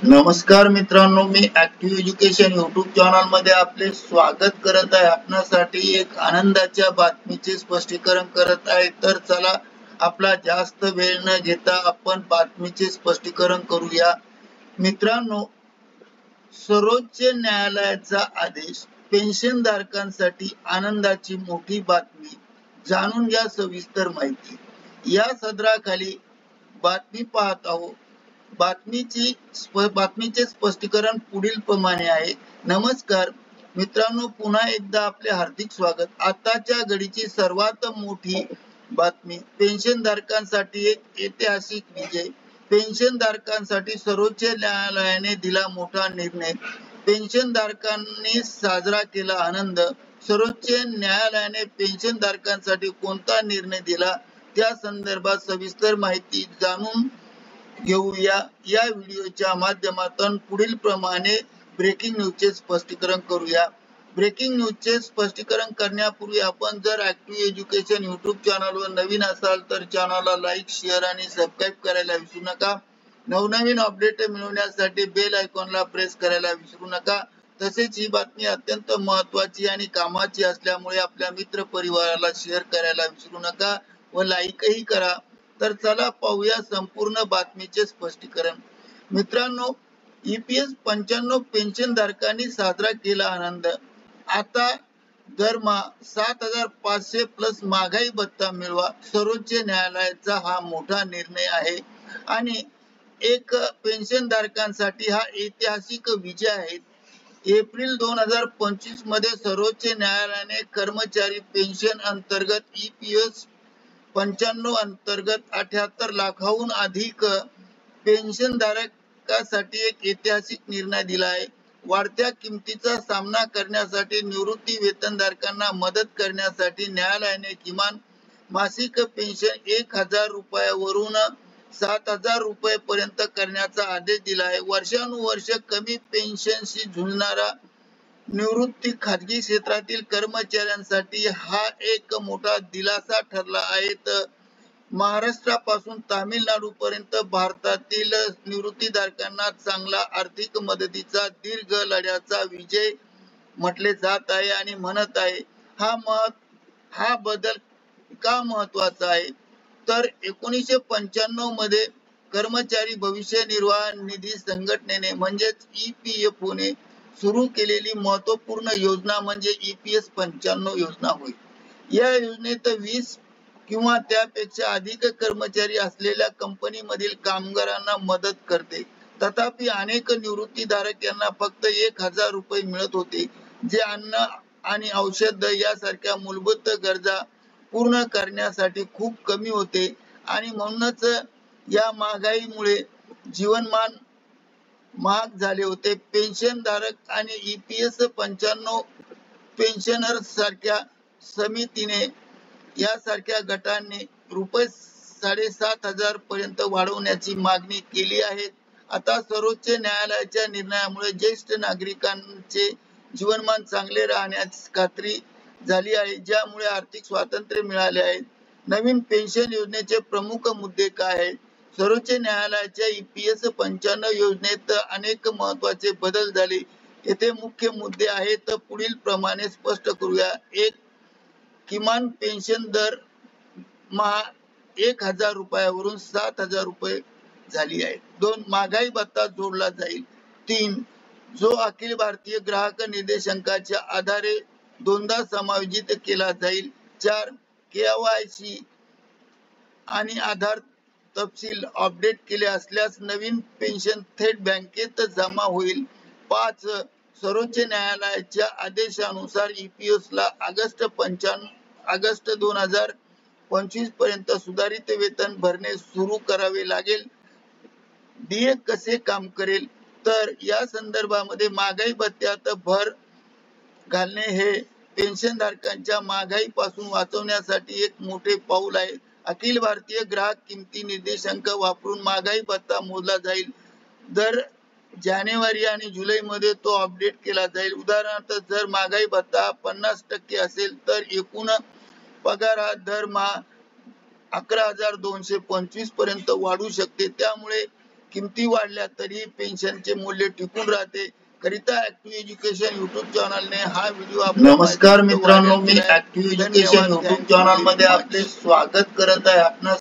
नमस्कार मित्रांनो, मी active education YouTube channel मध्ये आपले स्वागत करत आहे। आपणासाठी एक आनंदाच्या बातमीचे स्पष्टीकरण करत आहे। तर चला, आपला जास्त वेळ न घेता आपण बातमीचे स्पष्टीकरण करूया। मित्रांनो, सर्वोच्च न्यायालयाचा आदेश, पेन्शनधारकांसाठी आनंदाची मोठी बातमी। जाणून घ्या सविस्तर माहिती। या सदराखाली बातमी पाहत आहोत। बातमीचे स्पष्टीकरण पुढील प्रमाणे आहे। नमस्कार मित्रांनो, पुन्हा एकदा आपले हार्दिक स्वागत। आताच्या घडीची सर्वात मोठी बातमी, पेन्शनधारकांसाठी एक ऐतिहासिक विजय। पेन्शनधारकांसाठी सर्वोच्च न्यायालयाने दिला मोठा निर्णय। पेन्शनधारकांनी साजरा केला आनंद। सर्वोच्च न्यायालयाने पेन्शनधारकांसाठी कोणता निर्णय दिला, त्या संदर्भात सविस्तर माहिती जाणून घेऊया या व्हिडिओच्या माध्यमातून। पुढील प्रमाणे ब्रेकिंग न्यूजचे स्पष्टीकरण करूया। ब्रेकिंग न्यूजचे स्पष्टीकरण करण्यापूर्वी आपण जर ऍक्टिव्ह एज्युकेशन युट्यूब चॅनलवर नवीन असाल तर चॅनलला लाईक, शेअर आणि सबस्क्राईब करायला विसरू नका। नवनवीन अपडेट मिळवण्यासाठी बेल आयकॉनला प्रेस करायला विसरू नका। तसेच ही बातमी अत्यंत महत्त्वाची आणि कामाची असल्यामुळे आपल्या मित्र परिवाराला शेअर करायला विसरू नका व लाईकही करा। तर चला पाहूया संपूर्ण बातमीचे स्पष्टीकरण। मित्रांनो, EPS 95 पेन्शनधारकांनी साजरा केला आनंद। आता दरमहा 7,500 प्लस महागाई भत्ता मिळवा, सर्वोच्च न्यायालयाचा हा मोठा निर्णय आहे आणि एक पेन्शनधारकांसाठी हा ऐतिहासिक विजय आहे। एप्रिल 2025 मध्ये सर्वोच्च न्यायालयाने कर्मचारी पेन्शन अंतर्गत EPS 95 अंतर्गत 78 लाखाहून अधिक पेन्शनधारकांसाठी एक ऐतिहासिक निर्णय दिला आहे। वाढत्या किमतीचा सामना करण्यासाठी निवृत्ती वेतनधारकांना मदत करण्यासाठी न्यायालयाने किमान मासिक पेन्शन 1,000 रुपयावरून 7,000 रुपये करण्याचा आदेश दिला आहे। वर्षानुवर्ष कमी पेन्शनशी झुंजणारा निवृत्ती खाजगी क्षेत्रातील कर्मचाऱ्यांसाठी हा एक मोठा दिलासा ठरला आहे। महाराष्ट्रापासून तामिळनाडू पर्यंत भारतातील निवृत्तीधारकांना चांगला आर्थिक मदतीचा दीर्घ लढ्याचा विजय म्हटले जात आहे आणि म्हणत आहे। हा बदल का महत्वाचा आहे तर 1995 मध्ये कर्मचारी भविष्य निर्वाह निधी संघटनेने म्हणजेच EPFO ने सुरू केलेली महत्वपूर्ण योजना म्हणजे EPS 95 योजना होय। या योजनेत 20 किंवा त्यापेक्षा अधिक कर्मचारी असलेल्या कंपनीमधील कामगारांना मदत करते। तथापि अनेक निवृत्तीधारक यांना फक्त 1,000 रुपये मिळत होते, जे अन्न आणि औषध यासारख्या मूलभूत गरजा पूर्ण करण्यासाठी खूप कमी होते आणि म्हणूनच या महागाईमुळे जीवनमान महाग झाले होते। पेन्शनधारक आणि EPS 95 पेन्शनर्स सारख्या समितीने यासारख्या गटांनी रुपये 7,500 पर्यंत वाढवण्याची मागणी केली आहे। आता सर्वोच्च न्यायालयाच्या निर्णयामुळे ज्येष्ठ नागरिकांचे जीवनमान चांगले राहण्याची खात्री झाली आहे, ज्यामुळे आर्थिक स्वातंत्र्य मिळाले आहे। नवीन पेन्शन योजनेचे प्रमुख मुद्दे काय आहेत? सर्वोच्च न्यायालयाच्या EPS 95 योजनेत अनेक महत्त्वाचे बदल झाले। येथे मुख्य मुद्दे आहेत, पुढील प्रमाणे स्पष्ट करूया। एक, किमान पेन्शन दर 1,000 रुपयावरून 7,000 रुपये झाली आहे। 2, महागाई भत्ता जोडला जाईल। 3, जो अखिल भारतीय ग्राहक निर्देशांकाच्या आधारे दोनदा समायोजित केला जाईल। 4, KYC आणि आधार तपशील अपडेट केले असल्यास नवीन पेन्शन थेट बँकेत जमा होईल। 5, सर्वोच्च न्यायालयाच्या आदेशानुसार EPS ला ऑगस्ट 2025 पर्यंत सुधारित वेतन भरणे सुरू करावे लागेल। DA कसे काम करेल तर या संदर्भामध्ये महागाई भत्त्यात भर घालणे हे पेन्शनधारकांच्या महागाईपासून वाचवण्यासाठी एक मोठे पाऊल आहे। अखिल भारतीय ग्राहक किमती निर्देशांक वापरून महागाई भत्ता मोजला जाईल। दर जानेवारी आणि जुलै मध्ये तो अपडेट केला जाईल। उदाहरणार्थ, जर महागाई भत्ता 50% असेल तर एकूण पगार हा दरमहा 11,225 पर्यंत वाढू शकते। त्यामुळे किमती वाढल्या तरी पेन्शनचे मूल्य टिकून राहते. करिता ऍक्टिव्ह एज्युकेशन युट्यूब चॅनलने हा व्हिडिओ नमस्कार मित्रांनो, मी ऍक्टिव्ह एज्युकेशन युट्यूब चॅनल मध्ये आपले स्वागत करत आहे. आपणास